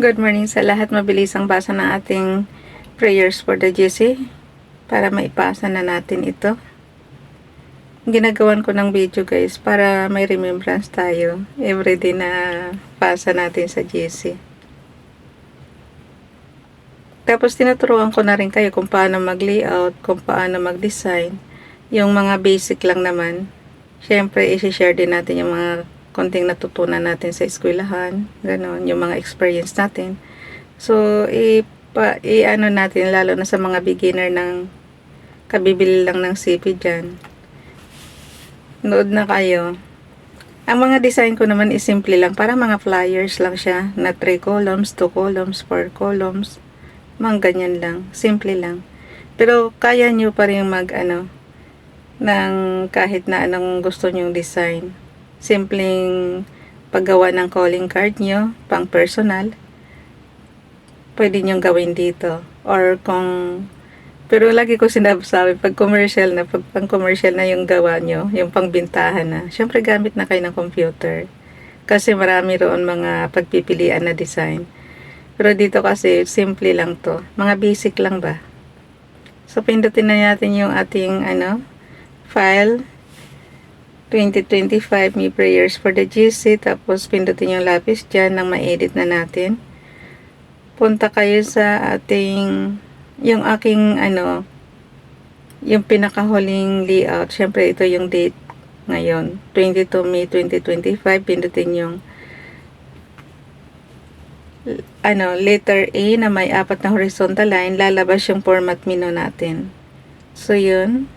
Good morning sa lahat. Mabilis ang basa ng ating prayers for the GC para maipasa na natin ito. Ginagawan ko ng video guys para may remembrance tayo everyday na pasa natin sa GC. Tapos tinuturuan ko na rin kayo kung paano mag-layout, kung paano mag-design. Yung mga basic lang naman. Syempre, isi-share din natin yung mga konting natutunan natin sa eskwelahan, ganon, yung mga experience natin. So, i-ano natin, lalo na sa mga beginner ng kabibili lang ng CP dyan. Nood na kayo. Ang mga design ko naman is simple lang, para mga flyers lang siya, na 3 columns, 2 columns, 4 columns, mga ganyan lang, simple lang. Pero kaya nyo pa rin ng kahit na anong gusto nyong design. Simpleng paggawa ng calling card nyo, pang personal, pwede nyong gawin dito. Or pero lagi ko sinasabi, pag commercial na, pag pang commercial na yung gawa nyo, yung pangbintahan na, syempre gamit na kayo ng computer. Kasi marami roon mga pagpipilian na design. Pero dito kasi, simple lang to. Mga basic lang ba? So, pindutin na natin yung ating, file. 2025 Me Prayers for the GC. Tapos pindutin yung lapis dyan nang ma-edit na natin. Punta kayo sa ating yung aking yung pinakahuling layout. Syempre ito yung date ngayon, 22 May 2025. Pindutin yung letter A na may 4 na horizontal line. Lalabas yung format menu natin. So yun.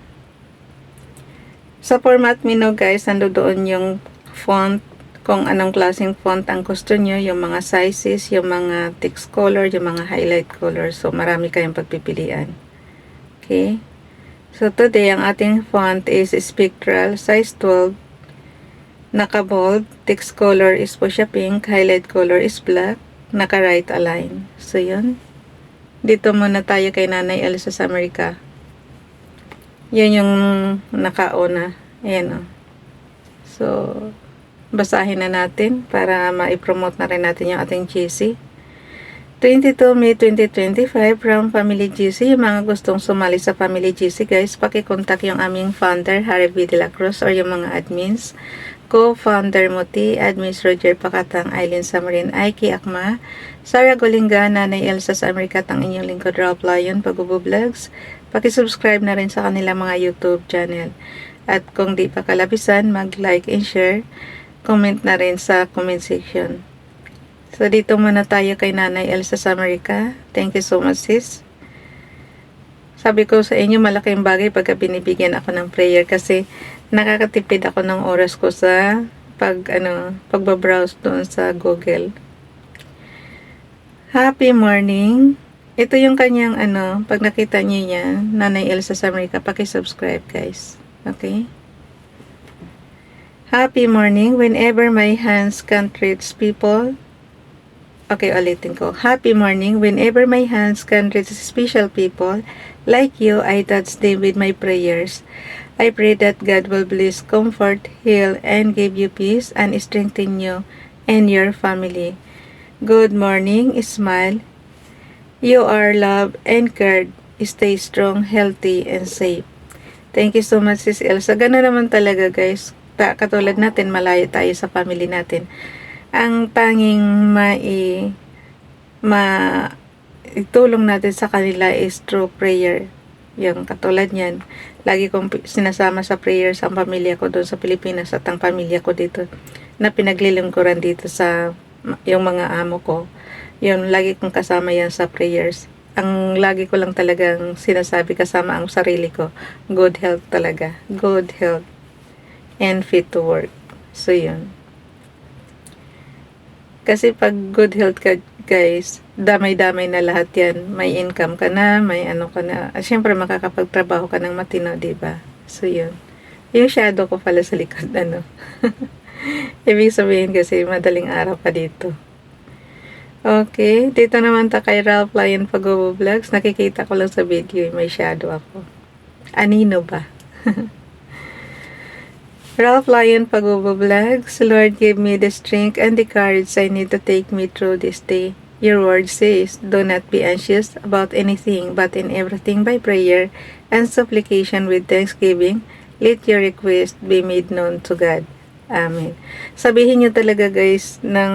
Sa format menu guys, nandoon yung font, kung anong klaseng font ang gusto nyo, yung mga sizes, yung mga text color, yung mga highlight color. So marami kayong pagpipilian. Okay? So today, ang ating font is Spectral, size 12, naka-bold, text color is fuchsia pink, highlight color is black, naka-right align. So yun. Dito muna tayo kay Nanay Elsa sa Amerika. Yan yung nakauna. Ayan o. So, basahin na natin para ma-promote na rin natin yung ating GC. 22 May 2025 from Family GC. Yung mga gustong sumali sa Family GC guys, pakikontak yung aming founder, Harry V. De La Cruz, or yung mga admins. Co-founder Muti, admins Roger Pakatang, Eileen Samarin, Aiki Akma, Sarah Golinga, Nanay Elsa sa Amerika, ang inyong lingkod Ralph Lion, Pagubo Vlogs. Pakisubscribe na rin sa kanila mga YouTube channel. At kung di pa kalabisan, mag-like and share. Comment na rin sa comment section. So, dito muna tayo kay Nanay Elsa sa Amerika. Thank you so much, sis. Sabi ko sa inyo, malaking bagay pagka binibigyan ako ng prayer kasi nakakatipid ako ng oras ko sa pagbabrowse doon sa Google. Happy morning. Ito yung kanyang pag nakita niyo yan, Nanay Elsa sa Amerika, paki-subscribe guys. Okay? Happy morning. Whenever my hands can't reach people. Okay, ulitin ko. Happy morning. Whenever my hands can reach special people like you, I touch them with my prayers. I pray that God will bless, comfort, heal, and give you peace and strengthen you and your family. Good morning. Smile. You are loved and cared. Stay strong, healthy, and safe. Thank you so much, Sis Elsa. Gano'n naman talaga, guys. Katulad natin, malayo tayo sa family natin. Ang tanging itulong natin sa kanila is through prayer. Yung katulad niyan. Lagi kong sinasama sa prayers ang pamilya ko doon sa Pilipinas at ang pamilya ko dito na pinaglilingkuran dito sa yung mga amo ko. Yun, lagi kong kasama yan sa prayers. Ang lagi ko lang talagang sinasabi kasama ang sarili ko, good health talaga. Good health and fit to work. So, yun. Kasi pag good health ka, guys, damay-damay na lahat yan. May income ka na, may ka na. Siyempre, makakapagtrabaho ka ng matino, diba? So, yun. Yung shadow ko pala sa likod, Ibig sabihin kasi, madaling araw pa dito. Okay, dito naman ta kay Ralph Lion Pagubo Vlogs. Nakikita ko lang sa video, may shadow ako. Anino ba? Ralph Lion Pagubo Vlogs. Lord, give me the strength and the courage I need to take me through this day. your word says, do not be anxious about anything, but in everything by prayer and supplication with thanksgiving, let your request be made known to God. Amen. Sabihin nyo talaga guys ng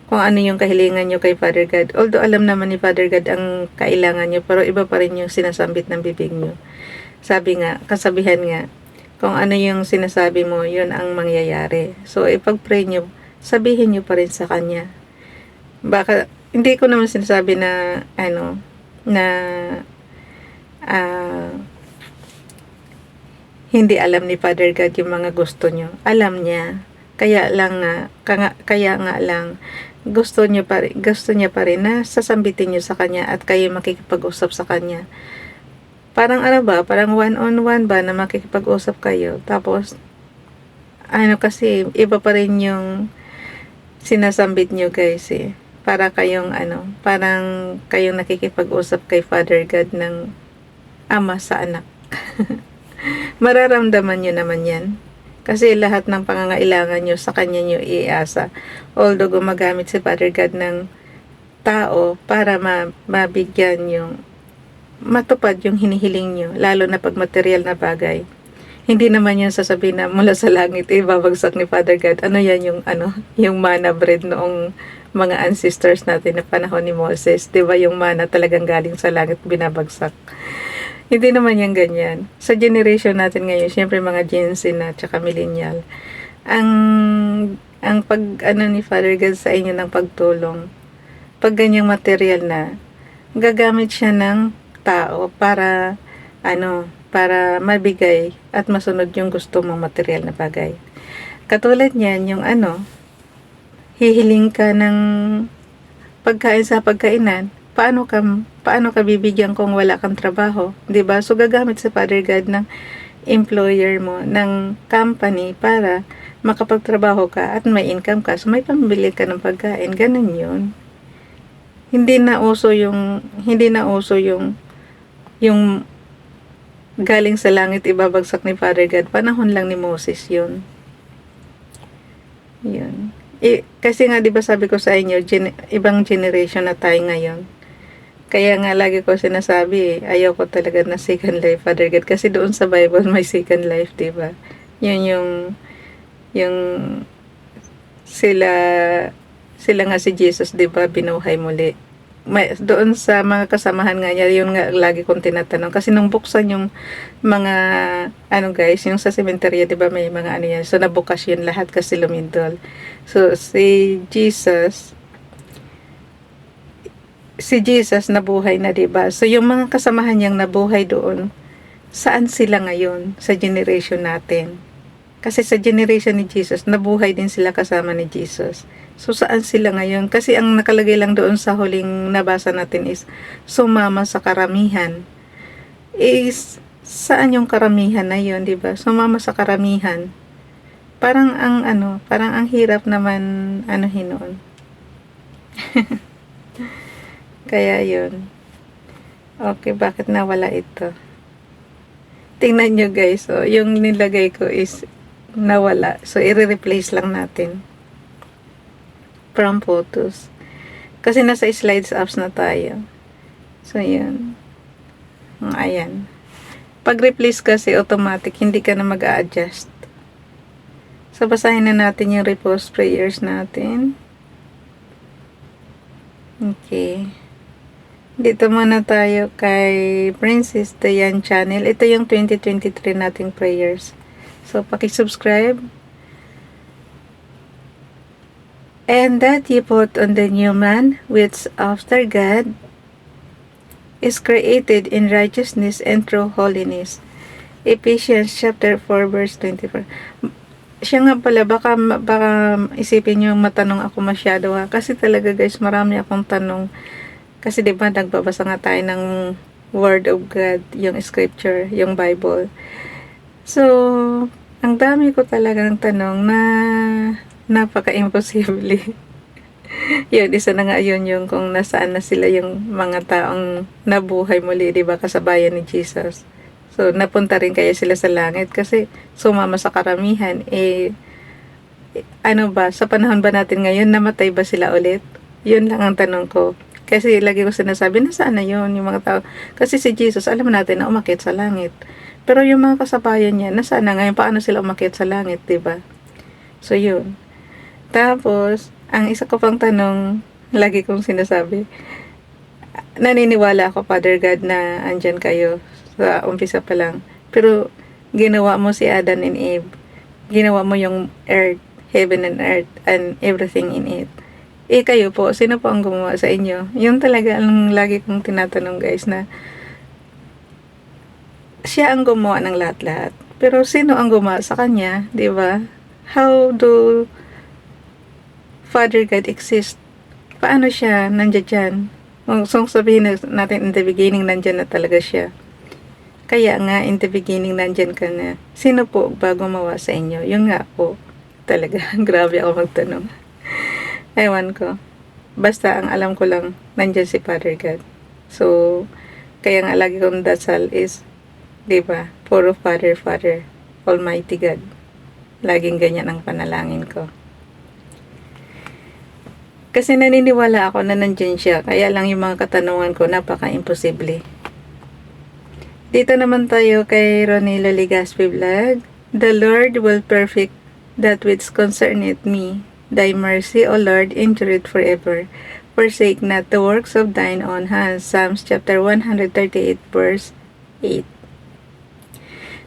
kung ano yung kahilingan nyo kay Father God. Although alam naman ni Father God ang kailangan nyo, pero iba pa rin yung sinasambit ng bibig nyo. Sabi nga, kasabihan nga, kung ano yung sinasabi mo, yun ang mangyayari. So, ipag-pray nyo, sabihin nyo pa rin sa Kanya. Baka, hindi ko naman sinasabi na, hindi alam ni Father God yung mga gusto nyo. Alam niya. Kaya nga lang, gusto niya pa rin na sasambitin niyo sa Kanya at kayo makikipag-usap sa Kanya. Parang parang one-on-one ba na makikipag-usap kayo. Tapos, kasi, iba pa rin yung sinasambit niyo guys eh. Para kayong parang kayong nakikipag-usap kay Father God ng ama sa anak. Mararamdaman nyo naman yan. Kasi lahat ng pangangailangan nyo sa Kanya nyo iasa. Although gumagamit si Father God ng tao para mabigyan yung matupad yung hinihiling nyo. Lalo na pag material na bagay. Hindi naman yan sasabihin na mula sa langit ibabagsak ni Father God. Ano yan yung manna bread noong mga ancestors natin na panahon ni Moses. Diba yung manna talagang galing sa langit binabagsak. Hindi naman yan ganyan. Sa generation natin ngayon, syempre mga Gen Z na tsaka millennial, ang ni Father God sa inyo ng pagtulong, pag ganyang material na, gagamit siya ng tao para mabigay at masunod yung gusto mong material na bagay. Katulad niyan, yung hihiling ka ng pagkain sa pagkainan, paano ka bibigyan kung wala kang trabaho, 'di ba? So gagamit sa Father God ng employer mo, ng company para makapagtrabaho ka at may income ka. So may pambili ka ng pagkain, ganun 'yun. Hindi na uso yung galing sa langit ibabagsak ni Father God. Panahon lang ni Moses 'yun. 'Yun. Kasi nga 'di ba sabi ko sa inyo, ibang generation na tayo ngayon. Kaya nga lagi ko sinasabi, ayaw ko talaga na second life, Father God. Kasi doon sa Bible may second life, diba? Yun yung sila nga si Jesus, diba, binuhay muli. Doon sa mga kasamahan nga niya, yun nga lagi kong tinatanong. Kasi nung buksan yung mga, guys, yung sa sementerya, diba, may mga yan. So, nabukas yun lahat kasi lumindol. So, si Jesus nabuhay na, diba? So, yung mga kasamahan niyang nabuhay doon, saan sila ngayon sa generation natin? Kasi sa generation ni Jesus, nabuhay din sila kasama ni Jesus. So, saan sila ngayon? Kasi ang nakalagay lang doon sa huling nabasa natin is, sumama sa karamihan. Saan yung karamihan na yun, diba? Sumama sa karamihan. Parang ang hirap naman, noon. Kaya yun. Okay, bakit nawala ito? Tingnan nyo guys, yung nilagay ko is nawala. So, i-replace lang natin. From photos. Kasi nasa slides apps na tayo. So, yun. Ayan. Pag-replace kasi automatic, hindi ka na mag-a-adjust. So, basahin na natin yung repose prayers natin. Okay. Dito muna tayo kay Princess Dayan Channel. Ito yung 2023 nating prayers. So, paki-subscribe. And that ye put on the new man, which after God is created in righteousness and true holiness. Ephesians chapter 4 verse 24. Siya nga pala, baka isipin nyo matanong ako masyado ha. Kasi talaga guys, marami akong tanong. Kasi diba, nagbabasa nga tayo ng Word of God, yung scripture, yung Bible. So, ang dami ko talagang tanong na napaka-imposible. Yun, isa na nga yun yung kung nasaan na sila yung mga taong nabuhay muli, diba, kasabayan ni Jesus. So, napunta rin kaya sila sa langit kasi sumama sa karamihan. Sa panahon ba natin ngayon, namatay ba sila ulit? Yun lang ang tanong ko. Kasi lagi ko sinasabi, nasaan na yun yung mga tao? Kasi si Jesus, alam natin na umakyat sa langit. Pero yung mga kasabayan niya, nasaan na ngayon? Paano sila umakyat sa langit, 'di ba? So, yun. Tapos, ang isa ko pang tanong, lagi kong sinasabi, naniniwala ako, Father God, na andyan kayo sa umpisa pa lang. Pero, ginawa mo si Adam and Eve. Ginawa mo yung earth, heaven and earth, and everything in it. Eh, kayo po, sino po ang gumawa sa inyo? Yung talaga ang lagi kong tinatanong, guys, na siya ang gumawa ng lahat-lahat. Pero, sino ang gumawa sa kanya, di ba? How do Father God exist? Paano siya nandiyan dyan? So, sabihin natin in the beginning, nandyan na talaga siya. Kaya nga, in the beginning, nandyan ka na. Sino po ba gumawa sa inyo? Yung nga po, talaga, grabe ako magtanong. Ewan ko. Basta, ang alam ko lang, nandyan si Father God. So, kaya nga lagi kong dasal is, diba, puro Father, Father, Almighty God. Laging ganyan ang panalangin ko. Kasi naniniwala ako na nandyan siya, kaya lang yung mga katanungan ko napaka-imposible. Dito naman tayo kay Ronilo Ligaspi Vlog. The Lord will perfect that which concerneth me. Thy mercy, O Lord, endureth forever. Forsake not the works of thine own hands. Psalms chapter 138 verse 8.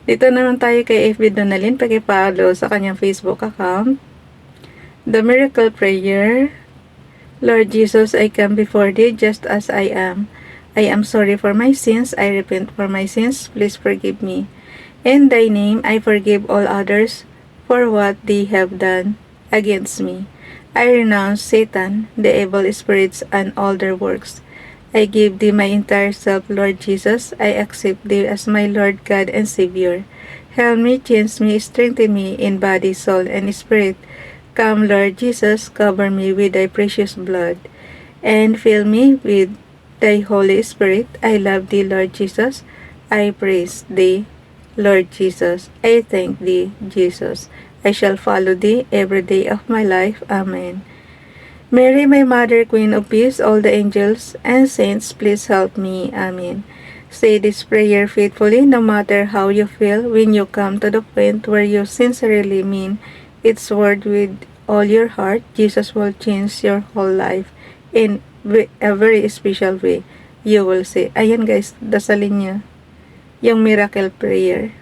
Dito naman tayo kay FB Donalyn, paki-follow sa kanyang Facebook account. The Miracle Prayer. Lord Jesus, I come before thee just as I am. I am sorry for my sins. I repent for my sins. Please forgive me. In thy name, I forgive all others for what they have done against me. I renounce Satan, the evil spirits, and all their works. I give thee my entire self, Lord Jesus. I accept thee as my Lord God and Savior. Help me, change me, strengthen me in body, soul, and spirit. Come, Lord Jesus, cover me with thy precious blood, and fill me with thy Holy Spirit. I love thee, Lord Jesus. I praise thee, Lord Jesus. I thank thee, Jesus. I shall follow thee every day of my life. Amen. Mary, my Mother, Queen of Peace, all the angels and saints, please help me. Amen. Say this prayer faithfully, no matter how you feel. When you come to the point where you sincerely mean its word with all your heart, Jesus will change your whole life in a very special way. You will say, ayan guys, dasalin niya yung miracle prayer.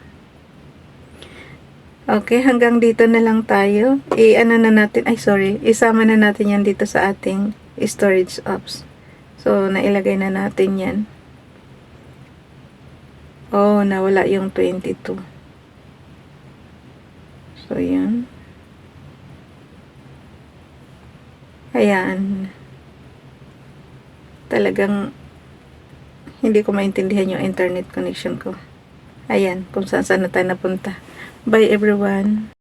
Okay, hanggang dito na lang tayo. Isama na natin yan dito sa ating storage apps. So, nailagay na natin yan. Oh, nawala yung 22. So, yun. Ayan. Talagang hindi ko maintindihan yung internet connection ko. Ayan, kung saan na tayo napunta. Bye everyone.